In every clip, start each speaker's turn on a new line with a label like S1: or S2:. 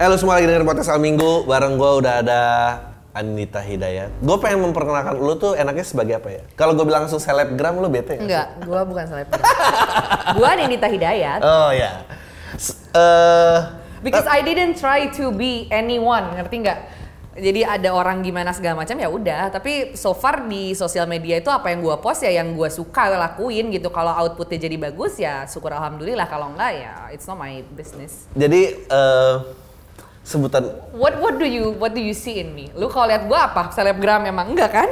S1: Lu semua lagi dengerin podcast Al Minggu, bareng gue udah ada Anita Hidayat. Gue pengen memperkenalkan lu tuh enaknya sebagai apa ya? Kalau gue bilang langsung selebgram, lu bete ya?
S2: Enggak, gue bukan selebgram. Gue Anita Hidayat.
S1: Oh ya.
S2: Because I didn't try to be anyone, ngerti nggak? Jadi ada orang gimana segala macam ya udah. Tapi so far di sosial media itu apa yang gue post ya yang gue suka lakuin gitu. Kalau outputnya jadi bagus ya syukur alhamdulillah. Kalau enggak ya it's not my business.
S1: Jadi sebutan
S2: What do you see in me? Lu kalau lihat gua apa? Selebgram emang enggak kan?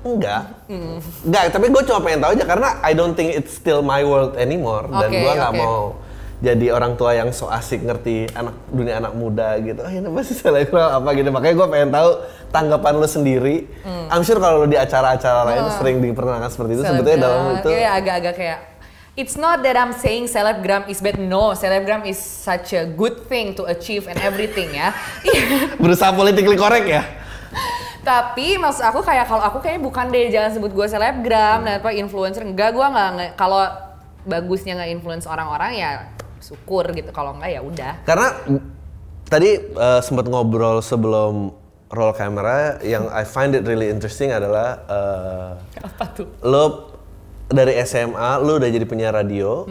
S1: Enggak, tapi gue cuma pengen tahu aja karena I don't think it's still my world anymore dan gue nggak mau jadi orang tua yang so asik ngerti dunia anak muda gitu. Oh ini pasti selebgram apa gitu, makanya gue pengen tahu tanggapan lu sendiri. I'm sure kalau lu di acara-acara lain sering diperkenalkan seperti itu, sebetulnya dalam itu
S2: kayak agak-agak kayak it's not that I'm saying selebgram is bad. No, selebgram is such a good thing to achieve and everything ya.
S1: Berusaha politically correct ya?
S2: Tapi maksud aku kayak kalau aku kayaknya bukan deh, jangan sebut gue selebgram dan apa influencer. Enggak, gue nggak kalau bagusnya nggak influence orang-orang ya syukur gitu. Kalau enggak ya udah. Karena
S1: tadi sempat ngobrol sebelum roll camera yang I find it really interesting adalah
S2: apa tuh?
S1: Lo dari SMA lu udah jadi penyiar radio,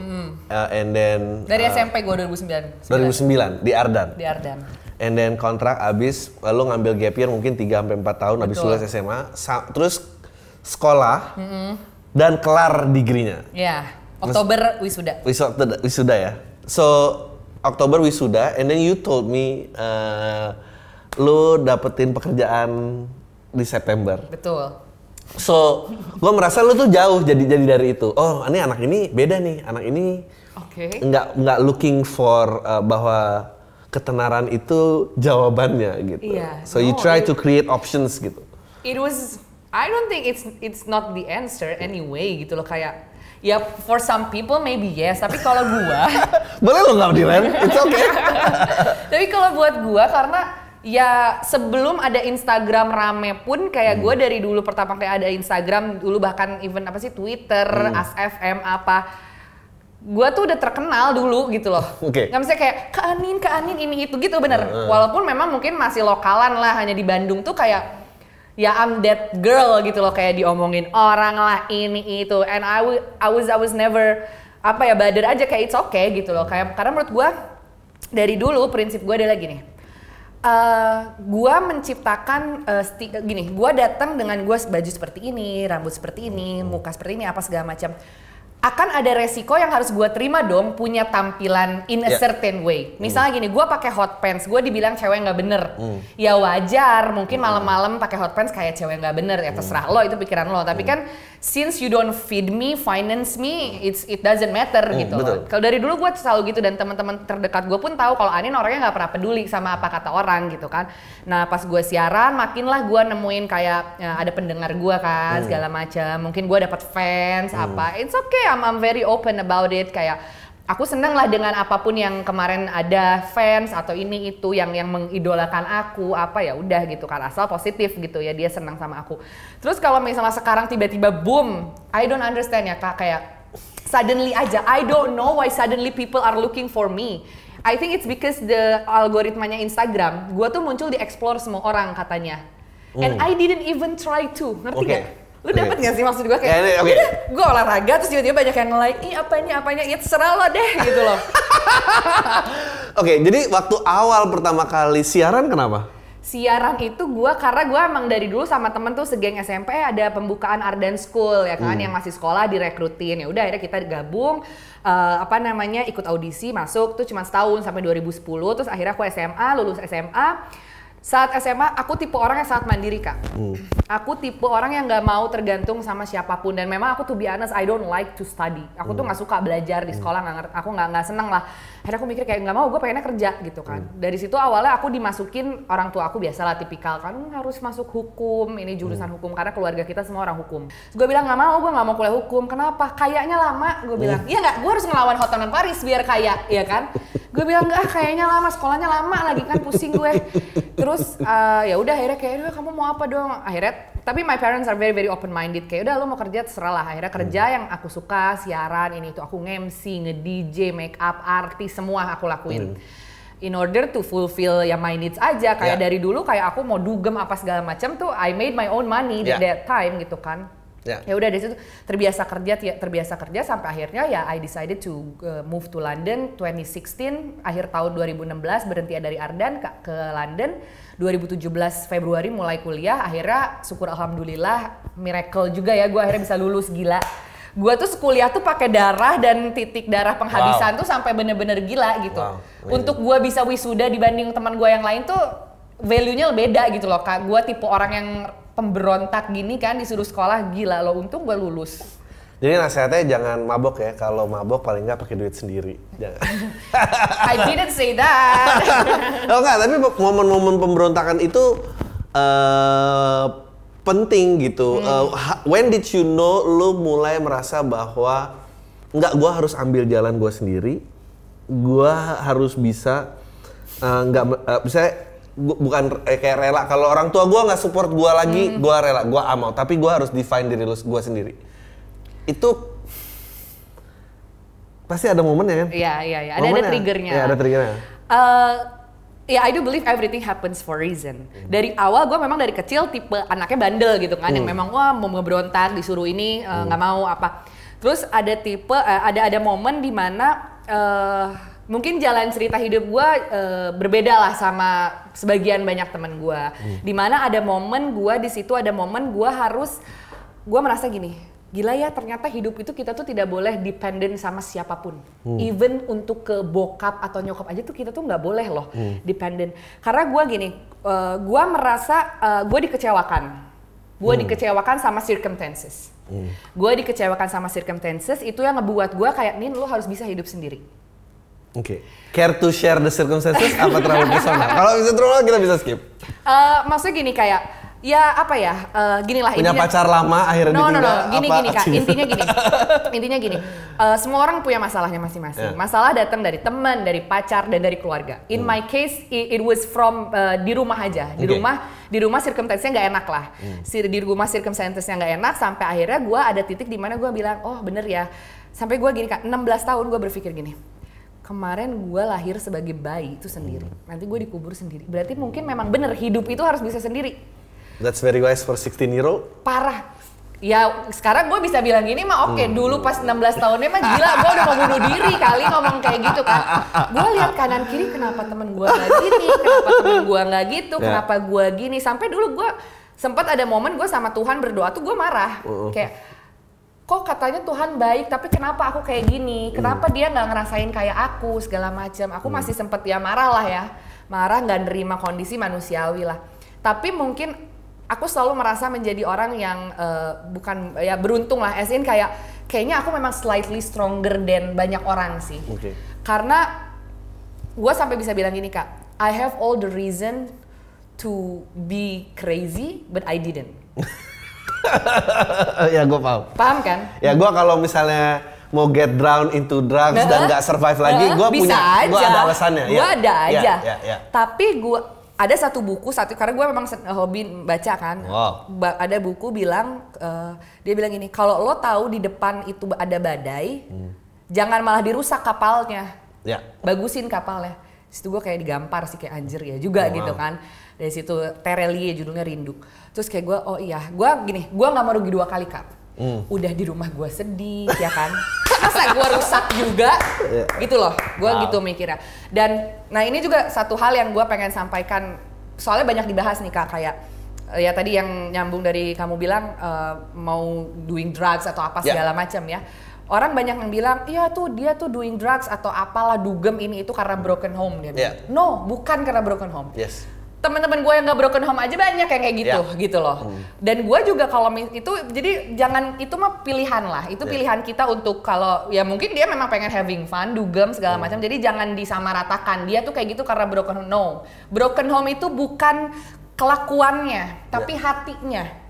S1: and then
S2: dari SMP gue 2009
S1: di Ardan.
S2: Di Ardan.
S1: And then kontrak abis, lu ngambil gap year mungkin 3-4 tahun abis lulus SMA, terus sekolah dan kelar degree-nya.
S2: Iya, Oktober wisuda.
S1: Wisuda ya. So Oktober wisuda, and then you told me lu dapetin pekerjaan di September.
S2: Betul.
S1: So, gue merasa lu tuh jauh jadi dari itu. Oh, ini anak ini beda nih. Anak ini nggak looking for bahwa ketenaran itu jawabannya gitu.
S2: Yeah,
S1: so you try to create options gitu.
S2: It was, I don't think it's not the answer anyway gitu loh, kayak ya for some people maybe yes, tapi kalau gua
S1: boleh lo nggak dilem, it's okay.
S2: Tapi kalau buat gua karena ya sebelum ada Instagram rame pun kayak gue dari dulu pertama kayak ada Instagram dulu bahkan even apa sih Twitter, ASFM apa, gue tuh udah terkenal dulu gitu loh. Nggak mesti kayak Kak Anin ini itu gitu bener. Walaupun memang mungkin masih lokalan lah, hanya di Bandung tuh kayak ya I'm that girl gitu loh, kayak diomongin orang lah ini itu. And I was never apa ya bother aja, kayak it's okay gitu loh. Kayak karena menurut gue dari dulu prinsip gue adalah gini. Gua menciptakan gini, gua datang dengan gua baju seperti ini, rambut seperti ini, muka seperti ini, apa segala macam. Akan ada resiko yang harus gua terima dong, punya tampilan in a certain way. Misalnya gini, gua pakai hot pants, gua dibilang cewek nggak bener. Ya wajar, mungkin malam-malam pakai hot pants kayak cewek nggak bener, ya terserah lo, itu pikiran lo. Tapi kan since you don't feed me, finance me, it doesn't matter gitu loh. Kalau dari dulu gue selalu gitu, dan teman-teman terdekat gue pun tahu kalau Anin orangnya nggak pernah peduli sama apa kata orang gitu kan. Nah pas gue siaran, makinlah gue nemuin kayak ya, ada pendengar gue kan segala macam. Mungkin gue dapat fans apa, it's okay, I'm very open about it. Kayak aku seneng lah dengan apapun yang kemarin ada fans atau ini itu yang mengidolakan aku apa ya udah gitu kan, asal positif gitu ya dia senang sama aku. Terus kalau misalnya sekarang tiba-tiba boom, I don't understand ya Kak, kayak suddenly aja, I don't know why suddenly people are looking for me. I think it's because the algoritmanya Instagram, gua tuh muncul di explore semua orang katanya. And I didn't even try to, ngerti gak? Lu dapet gak sih maksud gue kayak gue olahraga terus tiba-tiba banyak yang nge-like, ih apanya, ya terserah lo deh gitu loh.
S1: Jadi waktu awal pertama kali siaran kenapa?
S2: Siaran itu karena gue emang dari dulu sama temen tuh segeng SMP ada pembukaan Ardan School ya kan, yang masih sekolah direkrutin, ya udah akhirnya kita gabung ikut audisi masuk tuh cuma setahun sampai 2010, terus akhirnya aku SMA, lulus SMA. Saat SMA, aku tipe orang yang sangat mandiri Kak. Aku tipe orang yang nggak mau tergantung sama siapapun, dan memang aku to be honest, I don't like to study. Aku tuh nggak suka belajar di sekolah, aku nggak seneng lah. Akhirnya aku mikir kayak nggak mau, gue pengennya kerja gitu kan. Dari situ awalnya aku dimasukin orang tua aku, biasalah tipikal kan harus masuk hukum, ini jurusan hukum karena keluarga kita semua orang hukum. Gue bilang nggak mau, gue nggak mau kuliah hukum. Kenapa? Kayaknya lama. Gue bilang, iya nggak, gue harus ngelawan Hotman Paris biar kaya, ya kan? Gue bilang enggak, kayaknya lama, sekolahnya lama lagi kan, pusing gue. Terus ya udah akhirnya kayak, kamu mau apa dong? Akhirnya, tapi my parents are very very open minded, kayak udah lo mau kerja terserah lah. Akhirnya kerja yang aku suka, siaran ini itu, aku nge-MC, nge-DJ, make up, artis, semua aku lakuin. In order to fulfill ya my needs aja, kayak dari dulu kayak aku mau dugem apa segala macam tuh, I made my own money at that time gitu kan. Ya udah dari situ terbiasa kerja sampai akhirnya ya I decided to move to London 2016, akhir tahun 2016 berhenti dari Ardan ke London. 2017 Februari mulai kuliah, akhirnya syukur alhamdulillah miracle juga ya gue akhirnya bisa lulus, gila. Gue tuh kuliah tuh pakai darah dan titik darah penghabisan tuh sampai bener-bener gila gitu. Untuk gue bisa wisuda dibanding teman gue yang lain tuh value-nya beda gitu loh Kak. Gue tipe orang yang pemberontak gini kan, disuruh sekolah, gila loh, untung gue lulus.
S1: Jadi nasihatnya jangan mabok ya, kalau mabok paling nggak pakai duit sendiri. Jangan.
S2: I didn't say that.
S1: Oh enggak, tapi momen-momen pemberontakan itu penting gitu. When did you know lu mulai merasa bahwa enggak, gue harus ambil jalan gue sendiri, gue harus bisa bisa bukan kayak rela, kalau orang tua gue nggak support gue lagi, gue rela, gue mau, tapi gue harus define diri gue sendiri. Itu pasti ada momennya kan?
S2: Iya. Ada triggernya.
S1: Iya, ada triggernya.
S2: Ya, I do believe everything happens for a reason. Dari awal gue memang dari kecil tipe anaknya bandel gitu kan, yang memang wah mau ngeberontak, disuruh ini nggak mau apa. Terus ada tipe ada momen di mana mungkin jalan cerita hidup gue berbeda lah sama sebagian banyak temen gue. Dimana ada momen gue di situ, ada momen gue merasa gini, gila ya ternyata hidup itu kita tuh tidak boleh dependent sama siapapun. Even untuk ke bokap atau nyokap aja tuh kita tuh nggak boleh loh dependent. Karena gue gini, gue merasa gue dikecewakan. Gue dikecewakan sama circumstances. Gue dikecewakan sama circumstances, itu yang ngebuat gue kayak, Nin lo harus bisa hidup sendiri.
S1: Oke. Care to share the circumstances apa terlalu personal? Kalau bisa terlalu kita bisa skip.
S2: Maksudnya gini kayak, ya apa ya, gini lah
S1: punya
S2: intinya.
S1: Pacar lama akhirnya ditinggal.
S2: Gini Kak, intinya gini. Semua orang punya masalahnya masing-masing. Masalah datang dari teman, dari pacar, dan dari keluarga. In my case, it was from di rumah aja. Di rumah circumstance-nya nggak enak lah. Di rumah circumstance-nya nggak enak sampai akhirnya gue ada titik di mana gue bilang, oh bener ya. Sampai gue gini Kak, 16 tahun gue berpikir gini. Kemarin gue lahir sebagai bayi itu sendiri. Nanti gue dikubur sendiri. Berarti mungkin memang bener hidup itu harus bisa sendiri.
S1: That's very wise for 16-year-old.
S2: Parah. Ya sekarang gue bisa bilang gini mah oke, dulu pas 16 tahunnya mah gila, gue udah mau bunuh diri kali ngomong kayak gitu kan. Gue lihat kanan kiri, kenapa temen gue nggak gini, kenapa temen gue nggak gitu, kenapa gue gini. Sampai dulu gue sempat ada momen gue sama Tuhan berdoa tuh gue marah. Kayak kok katanya Tuhan baik, tapi kenapa aku kayak gini? Kenapa dia nggak ngerasain kayak aku segala macam? Aku masih sempet ya marah lah ya, marah nggak nerima kondisi manusiawi lah. Tapi mungkin aku selalu merasa menjadi orang yang bukan ya beruntung lah, as in kayaknya aku memang slightly stronger than banyak orang sih. Karena gue sampai bisa bilang gini Kak, I have all the reason to be crazy, but I didn't.
S1: Ya gue paham.
S2: Paham kan?
S1: Ya gue kalau misalnya mau get drown into drugs dan nggak survive lagi, gue ada alasannya.
S2: Gue ada aja.
S1: Ya.
S2: Tapi gue ada satu buku karena gue memang hobi baca kan. Ada buku bilang dia bilang gini, kalau lo tahu di depan itu ada badai, jangan malah dirusak kapalnya. Bagusin kapalnya. Situ gue kayak digampar sih, kayak anjir ya juga gitu kan. Dari situ Terelie judulnya Rindu. Terus kayak gue, oh iya, gue nggak mau rugi 2 kali Kak. Udah di rumah gue sedih ya kan, masa gue rusak juga, gitu loh. Gue gitu mikirnya. Dan nah ini juga satu hal yang gue pengen sampaikan, soalnya banyak dibahas nih Kak, kayak ya tadi yang nyambung dari kamu bilang mau doing drugs atau apa segala macam ya. Orang banyak yang bilang, iya tuh dia tuh doing drugs atau apalah, dugem ini itu karena broken home dia bilang. No, bukan karena broken home. Teman-teman gue yang nggak broken home aja banyak yang kayak gitu, gitu loh. Dan gue juga kalau itu, jadi jangan, itu mah pilihan lah. Itu pilihan kita untuk kalau ya mungkin dia memang pengen having fun, dugem segala macam. Jadi jangan disamaratakan. Dia tuh kayak gitu karena broken home. No, broken home itu bukan kelakuannya, tapi hatinya.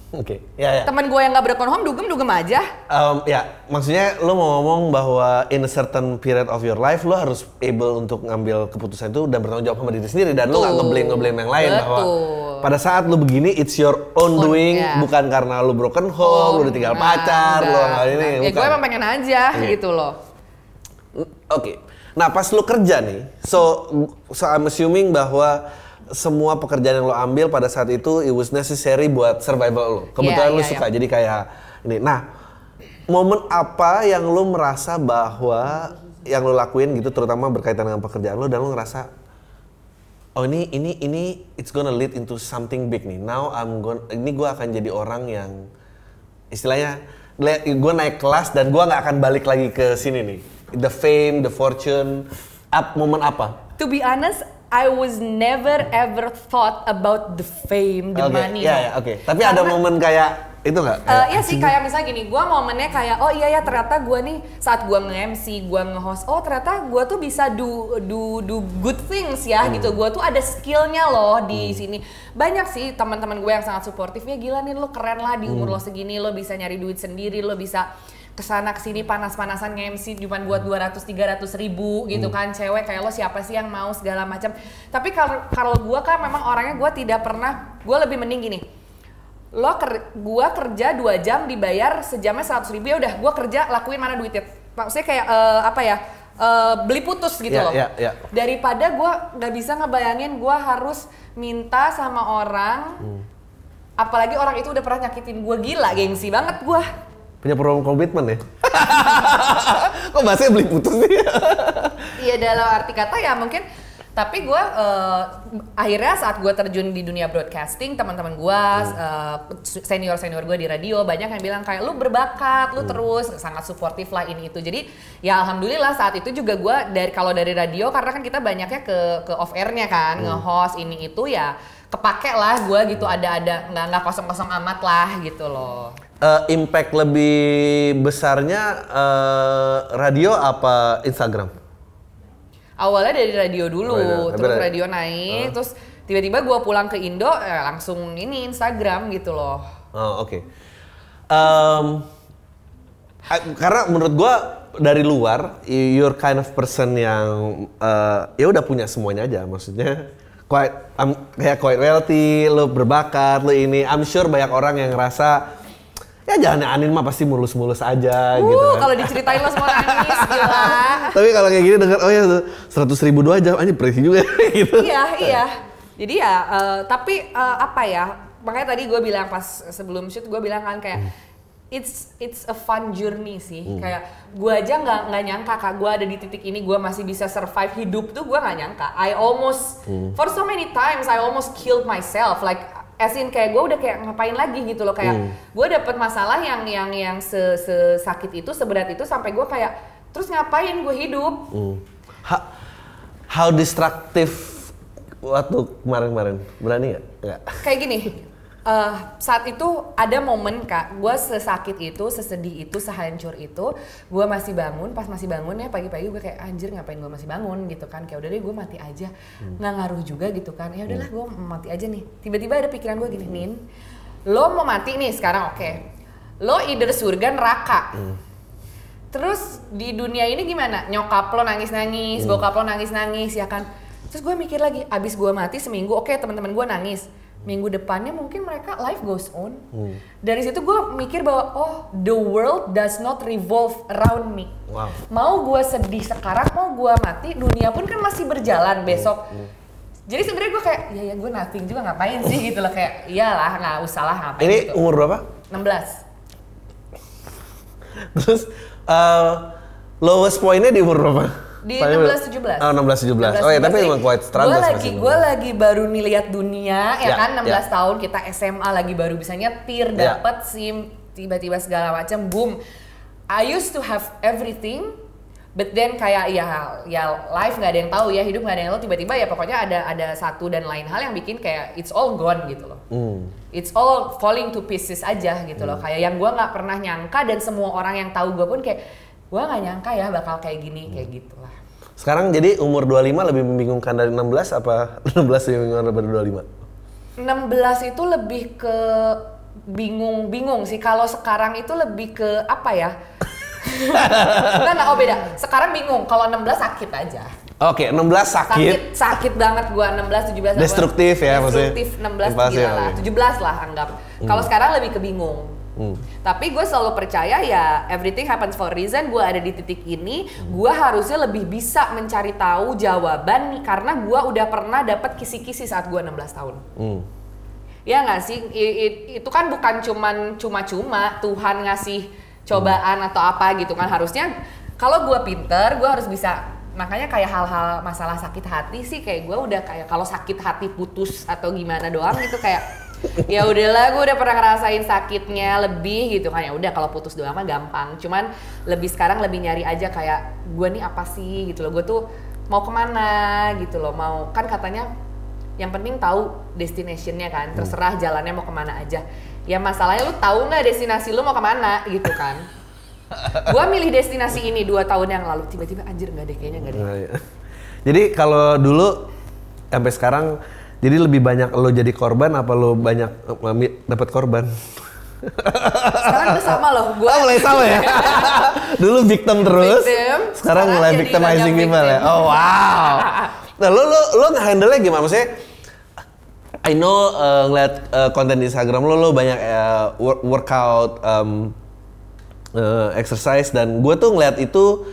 S1: Oke, ya.
S2: Temen gue yang gak broken home, dugem aja.
S1: Ya, maksudnya lo mau ngomong bahwa in a certain period of your life lo harus able untuk ngambil keputusan itu dan bertanggung jawab sama diri sendiri dan lo gak ngeblame yang lain bahwa pada saat lo begini it's your own doing, bukan karena lo broken home, lo ditinggal pacar, lo nggak ini.
S2: Ya gue emang pengen aja gitu loh.
S1: Oke. Nah pas lo kerja nih, so I'm assuming bahwa semua pekerjaan yang lo ambil pada saat itu it was necessary buat survival lo. Kebetulan lo suka jadi kayak ini. Nah, momen apa yang lo merasa bahwa yang lo lakuin gitu terutama berkaitan dengan pekerjaan lo dan lo ngerasa oh ini it's gonna lead into something big nih. Now ini gue akan jadi orang yang istilahnya gue naik kelas dan gue nggak akan balik lagi ke sini nih. The fame, the fortune, momen apa?
S2: To be honest, I was never ever thought about the fame, the money.
S1: Iya, oke. Tapi ada momen kayak itu nggak?
S2: Iya sih, kayak misalnya gini, gue momennya kayak oh iya ya ternyata gue nih saat gue nge-MC, gue nge-host, oh ternyata gue tuh bisa do good things ya gitu. Gue tuh ada skillnya loh di sini. Banyak sih teman-teman gue yang sangat suportifnya, gila nih lo keren lah di umur lo segini, lo bisa nyari duit sendiri, lo bisa kesana kesini panas-panasan nge-MC cuma buat 200-300 ribu gitu kan, cewek kayak lo siapa sih yang mau segala macam. Tapi kalau gue kan memang orangnya gue tidak pernah, gue lebih mending gini, gue kerja 2 jam dibayar sejamnya 100 ribu, ya udah gue kerja lakuin mana duitnya, maksudnya kayak beli putus gitu loh. Daripada gue nggak bisa ngebayangin gue harus minta sama orang, apalagi orang itu udah pernah nyakitin gue, gila gengsi banget gue.
S1: Punya program komitmen ya? Kok bahasanya beli putus sih?
S2: Iya dalam arti kata ya mungkin. Tapi gue akhirnya saat gue terjun di dunia broadcasting, teman-teman gue, senior gue di radio banyak yang bilang kayak lu berbakat, lu terus sangat suportif lah ini itu. Jadi ya alhamdulillah saat itu juga gue kalau dari radio karena kan kita banyaknya ke off airnya kan, nge-host ini itu ya kepake lah gue gitu, ada nggak kosong-kosong amat lah gitu loh.
S1: Impact lebih besarnya radio apa Instagram?
S2: Awalnya dari radio dulu, terus radio naik, terus tiba-tiba gue pulang ke Indo, langsung ini Instagram gitu loh.
S1: Oh oke. Karena menurut gue dari luar, you're kind of person yang ya udah punya semuanya aja, maksudnya kayak quite wealthy, lo berbakat, lo ini. I'm sure banyak orang yang ngerasa ya jangan Anin mah pasti mulus-mulus aja gitu kan.
S2: Kalau diceritain lo semua nangis, gila.
S1: Tapi kalau kayak gini denger, oh ya 100 ribu 2 jam, aja presi juga gitu.
S2: Iya. Jadi ya, tapi apa ya, makanya tadi gue bilang pas sebelum shoot, gue bilang kan kayak it's a fun journey sih. Kayak gue aja nggak nyangka kak, gue ada di titik ini, gue masih bisa survive hidup tuh gue nggak nyangka. I almost, for so many times I almost killed myself, like as in kayak gue udah kayak ngapain lagi gitu loh, kayak gue dapet masalah yang sakit itu, seberat itu, sampai gue kayak terus ngapain gue hidup.
S1: How destructive waktu kemarin berani nggak?
S2: Kayak gini, saat itu ada momen kak, gue sesakit itu, sesedih itu, sehancur itu, gue masih bangun, pas masih bangun ya pagi-pagi gue kayak anjir ngapain gue masih bangun gitu kan, kayak udah deh gue mati aja, nggak ngaruh juga gitu kan, ya udahlah gue mati aja nih. Tiba-tiba ada pikiran gue gini, Nin, lo mau mati nih sekarang, oke, lo either surga neraka. Terus di dunia ini gimana? Nyokap lo nangis-nangis, bokap lo nangis-nangis ya kan. Terus gue mikir lagi, abis gue mati seminggu, oke, teman-teman gue nangis. Minggu depannya mungkin mereka life goes on. Dari situ gue mikir bahwa oh, the world does not revolve around me.
S1: Wow.
S2: Mau gue sedih sekarang, mau gue mati, dunia pun kan masih berjalan besok. Jadi sebenarnya gue kayak, ya gue nothing juga, ngapain sih gitu loh, kayak iyalah nggak usah lah ngapain.
S1: Ini
S2: gitu.
S1: umur berapa?
S2: 16.
S1: Terus lowest pointnya di umur berapa?
S2: Di 16-17.
S1: Oh 16-17. Oh ya tapi emang quite struggle.
S2: Gue lagi baru nih lihat dunia ya kan, 16 tahun kita SMA lagi baru bisa nyetir, dapat SIM, tiba-tiba segala macam boom. I used to have everything, but then kayak ya life nggak ada yang tahu ya, hidup nggak ada yang tahu, tiba-tiba ya pokoknya ada satu dan lain hal yang bikin kayak it's all gone gitu loh. It's all falling to pieces aja gitu loh, kayak yang gue nggak pernah nyangka, dan semua orang yang tahu gue pun kayak gue nggak nyangka ya bakal kayak gini, kayak gitu lah.
S1: Sekarang jadi umur 25 lebih membingungkan dari 16 apa 16 lebih membingungkan dari 25?
S2: 16 itu lebih ke bingung sih. Kalau sekarang itu lebih ke apa ya? Nah, beda. Sekarang bingung. Kalau 16 sakit aja.
S1: Oke, 16 sakit.
S2: Sakit banget gua 16, 17.
S1: Destruktif ya maksudnya.
S2: Destruktif 16 gila lah. 17 lah anggap. Kalau sekarang lebih ke bingung. Tapi gue selalu percaya ya everything happens for a reason. Gue ada di titik ini, gue harusnya lebih bisa mencari tahu jawaban nih, karena gue udah pernah dapat kisi-kisi saat gue 16 tahun. Ya nggak sih? Itu kan bukan cuma-cuma Tuhan ngasih cobaan atau apa gitu kan. Harusnya kalau gue pinter, gue harus bisa. Makanya kayak hal-hal masalah sakit hati sih kayak gue udah kayak kalau sakit hati putus atau gimana doang gitu kayak ya udahlah, gue udah pernah ngerasain sakitnya lebih gitu kan. Ya udah kalau putus doang mah gampang. Cuman sekarang lebih nyari aja kayak gue nih apa sih gitu loh. Gue tuh mau kemana gitu loh. Mau kan katanya yang penting tahu destinationnya kan. Terserah jalannya mau kemana aja. Ya masalahnya lu tahu nggak destinasi lu mau kemana gitu kan. Gue milih destinasi ini 2 tahun yang lalu. Tiba-tiba anjir nggak deh, kayaknya nggak deh.
S1: Jadi kalau dulu sampai sekarang, jadi lebih banyak lo jadi korban apa lo banyak dapat korban?
S2: Sekarang udah sama loh, gue
S1: mulai sama ya? Dulu victim terus, sekarang mulai victimizing people ya? Oh wow! Nah lo nge-handle-nya gimana? Maksudnya, I know ngeliat konten di Instagram lo banyak workout, exercise, dan gue tuh ngeliat itu.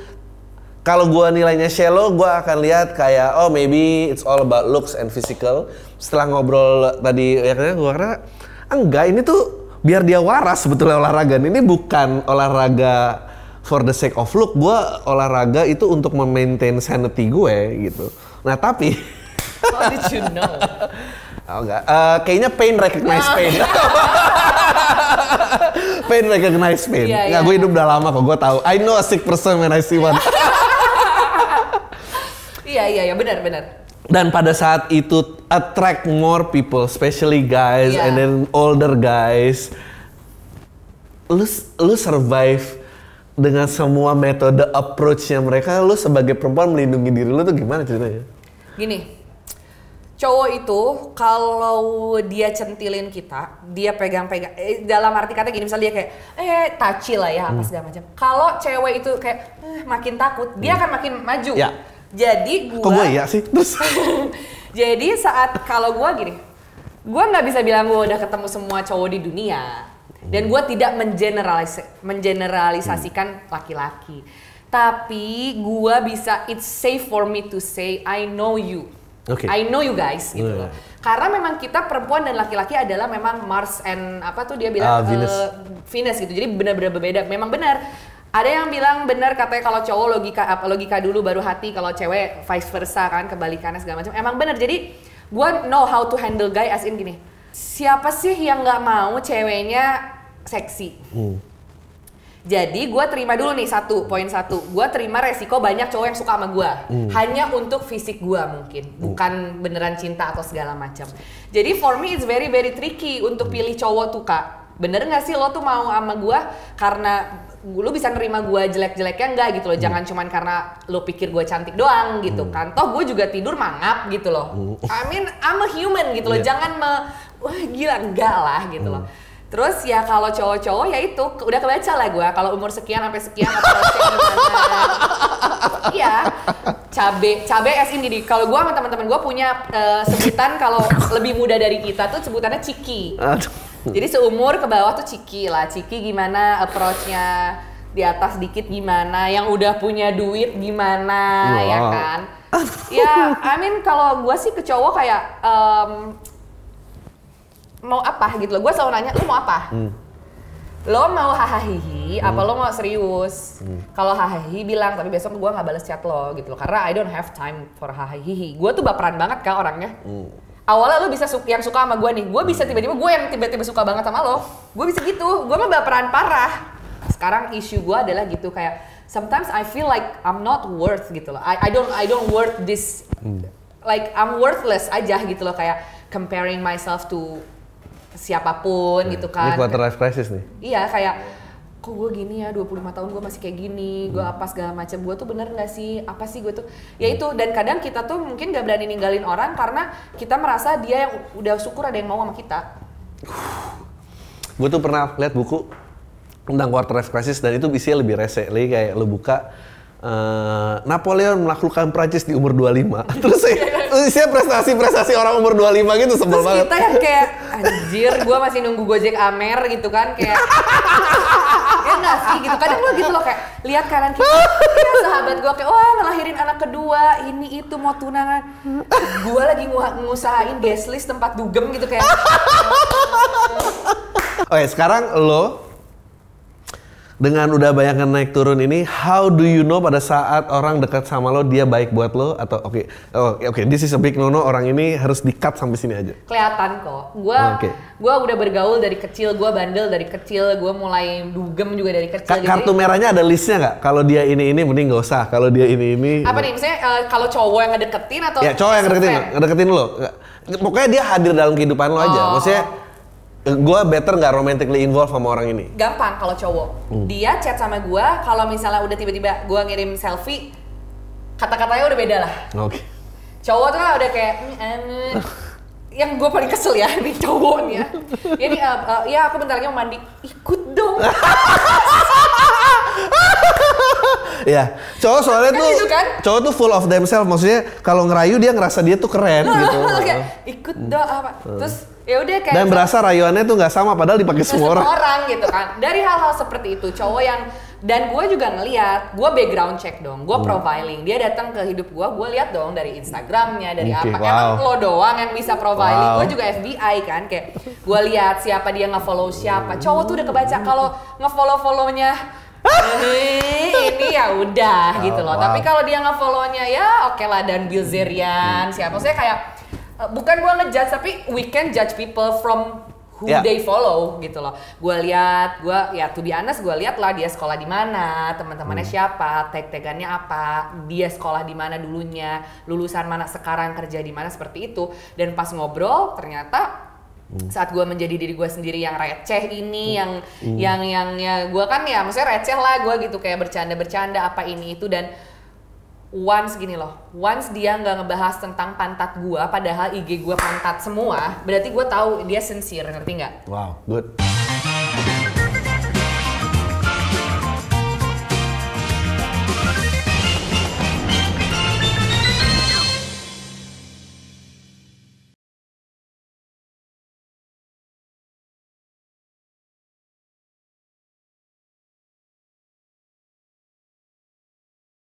S1: Kalau gue nilainya shallow, gue akan lihat kayak oh maybe it's all about looks and physical. Setelah ngobrol tadi ya kan gue kira enggak, ini tuh biar dia waras sebetulnya olahraga. Ini bukan olahraga for the sake of look. Gue olahraga itu untuk memaintain sanity gue gitu. Nah tapi
S2: how did you know?
S1: Oh enggak, kayaknya pain recognize pain. Pain recognize pain. Nggak, gue hidup udah lama kok, gue tahu. I know a sick person when I see one.
S2: Iya, benar.
S1: Dan pada saat itu attract more people, especially guys and then older guys. Lu survive dengan semua metode approach-nya mereka. Lu sebagai perempuan melindungi diri lu tuh gimana ceritanya?
S2: Gini, cowok itu kalau dia centilin kita, dia pegang-pegang, dalam arti kata gini, misalnya dia kayak touchy lah ya apa segala macam. Kalau cewek itu kayak makin takut, dia akan makin maju. Ya. Jadi
S1: kok gue iya sih? Terus
S2: jadi saat kalau gue gini, gue nggak bisa bilang gue udah ketemu semua cowok di dunia, dan gue tidak mengeneralisasikan laki-laki. Tapi gue bisa, it's safe for me to say I know you. Okay. I know you guys gitu loh. Karena memang kita perempuan dan laki-laki adalah memang Mars and apa tuh dia bilang Venus gitu. Jadi benar-benar berbeda. Memang benar. Ada yang bilang benar katanya kalau cowok logika dulu baru hati, kalau cewek vice versa kan, kebalikannya segala macam. Emang benar. Jadi gue know how to handle guy as in gini. Siapa sih yang nggak mau ceweknya seksi? Jadi gue terima dulu nih poin satu. Gue terima resiko banyak cowok yang suka sama gue. Hanya untuk fisik gue mungkin. Bukan beneran cinta atau segala macam. Jadi for me it's very very tricky untuk pilih cowok tuh Kak. Bener gak sih lo tuh mau sama gue karena lo bisa nerima gue jelek-jeleknya enggak gitu loh. Jangan cuman karena lo pikir gue cantik doang gitu kan. Toh gue juga tidur mangap gitu loh. I mean I'm a human gitu loh. Jangan wah gila enggak lah gitu loh. Terus ya kalau cowok-cowok ya itu udah kebaca lah gue kalau umur sekian sampai sekian approach-nya gimana. Iya. Cabe as in gini. Kalau gue sama teman-teman gue punya sebutan kalau lebih muda dari kita tuh sebutannya ciki. Jadi seumur ke bawah tuh ciki lah. Ciki gimana approach-nya, di atas dikit gimana, yang udah punya duit gimana, ya kan? Ya, I mean kalau gue sih ke cowok kayak mau apa gitu loh. Gue selalu nanya, lu mau apa? Lo mau hahaha apa lo mau serius? Kalau hahaha bilang, tapi besok gue nggak bales chat lo gitu loh. Karena I don't have time for hahaha. Gue tuh baperan banget Kak orangnya. Awalnya lo bisa yang suka sama gue nih, gue bisa tiba-tiba gue yang tiba-tiba suka banget sama lo. Gue bisa gitu, gue mah baperan parah. Sekarang isu gue adalah gitu kayak sometimes I feel like I'm not worth gitu loh. I don't worth this. Like I'm worthless aja gitu loh, kayak comparing myself to siapapun gitu kan.
S1: Ini quarter life crisis nih.
S2: Iya kayak kok gue gini ya 25 tahun gue masih kayak gini, gue apa segala macam, gue tuh bener nggak sih, apa sih gue tuh ya itu. Dan kadang kita tuh mungkin nggak berani ninggalin orang karena kita merasa dia yang udah syukur ada yang mau sama kita.
S1: Gue tuh pernah lihat buku tentang quarter life crisis dan itu isinya lebih rese. Lagi kayak lu buka Napoleon menaklukkan Prancis di umur 25. Terus isinya prestasi-prestasi orang umur 25 gitu, sebel banget.
S2: Terus kita yang kayak anjir, gue masih nunggu Gojek Amer gitu kan, kayak ya nggak sih gitu. Kadang gue gitu loh kayak lihat kanan kita, ya, sahabat gue kayak wah ngelahirin anak kedua, ini itu mau tunangan. Gue lagi ngusahain guest list tempat dugem gitu kayak.
S1: Oke, sekarang lo dengan udah banyak naik turun ini, how do you know pada saat orang dekat sama lo dia baik buat lo atau oke, this is a big no-no, orang ini harus di-cut sampai sini aja.
S2: Kelihatan kok. Gua udah bergaul dari kecil, gua bandel dari kecil, gua mulai dugem juga dari kecil.
S1: Kartu merahnya ada listnya nggak? Kalau dia ini mending nggak usah. Kalau dia ini.
S2: Apa nih? Misalnya kalau cowok yang ngedeketin atau?
S1: Ya cowok yang ngedeketin lo. Pokoknya dia hadir dalam kehidupan lo aja. Maksudnya gue better nggak romantically involved sama orang ini.
S2: Gampang kalau cowok. Dia chat sama gue, kalau misalnya udah tiba-tiba gue ngirim selfie, kata-katanya udah beda lah.
S1: Oke.
S2: Cowok tuh udah kayak yang gue paling kesel ya nih cowok nih ya. Ini ya aku bentar lagi mau mandi, ikut dong.
S1: Ya, cowok soalnya
S2: kan
S1: tuh
S2: gitu kan?
S1: Cowok tuh full of themselves, maksudnya kalau ngerayu dia ngerasa dia tuh keren gitu.
S2: Kayak, ikut dong apa. Terus ya udah kayak
S1: dan berasa rayuannya tuh nggak sama padahal dipakai semua orang
S2: gitu kan. Dari hal-hal seperti itu cowok yang, dan gue juga ngeliat, gue background check dong, gue profiling, dia datang ke hidup gue lihat dong dari Instagramnya, dari apa. Emang lo doang yang bisa profiling, gue juga FBI kan, kayak gue lihat siapa dia nge-follow siapa. Cowok tuh udah kebaca kalau nge-follow-follownya ini ya udah gitu loh. Tapi kalau dia nge-follownya ya oke lah, dan Bilzerian siapa, maksudnya kayak bukan gue ngejudge, tapi we can judge people from who they follow gitu loh. Gue lihat, to be honest, gue lihat lah dia sekolah di mana, teman-temannya siapa, tag-tagannya apa, dia sekolah di mana dulunya, lulusan mana sekarang, kerja di mana, seperti itu. Dan pas ngobrol ternyata saat gue menjadi diri gue sendiri yang receh ini, yang ya gue kan ya maksudnya receh lah gue gitu, kayak bercanda apa ini itu. Dan once dia nggak ngebahas tentang pantat gue, padahal IG gue pantat semua, berarti gue tahu dia sincere, ngerti nggak?
S1: Wow, good.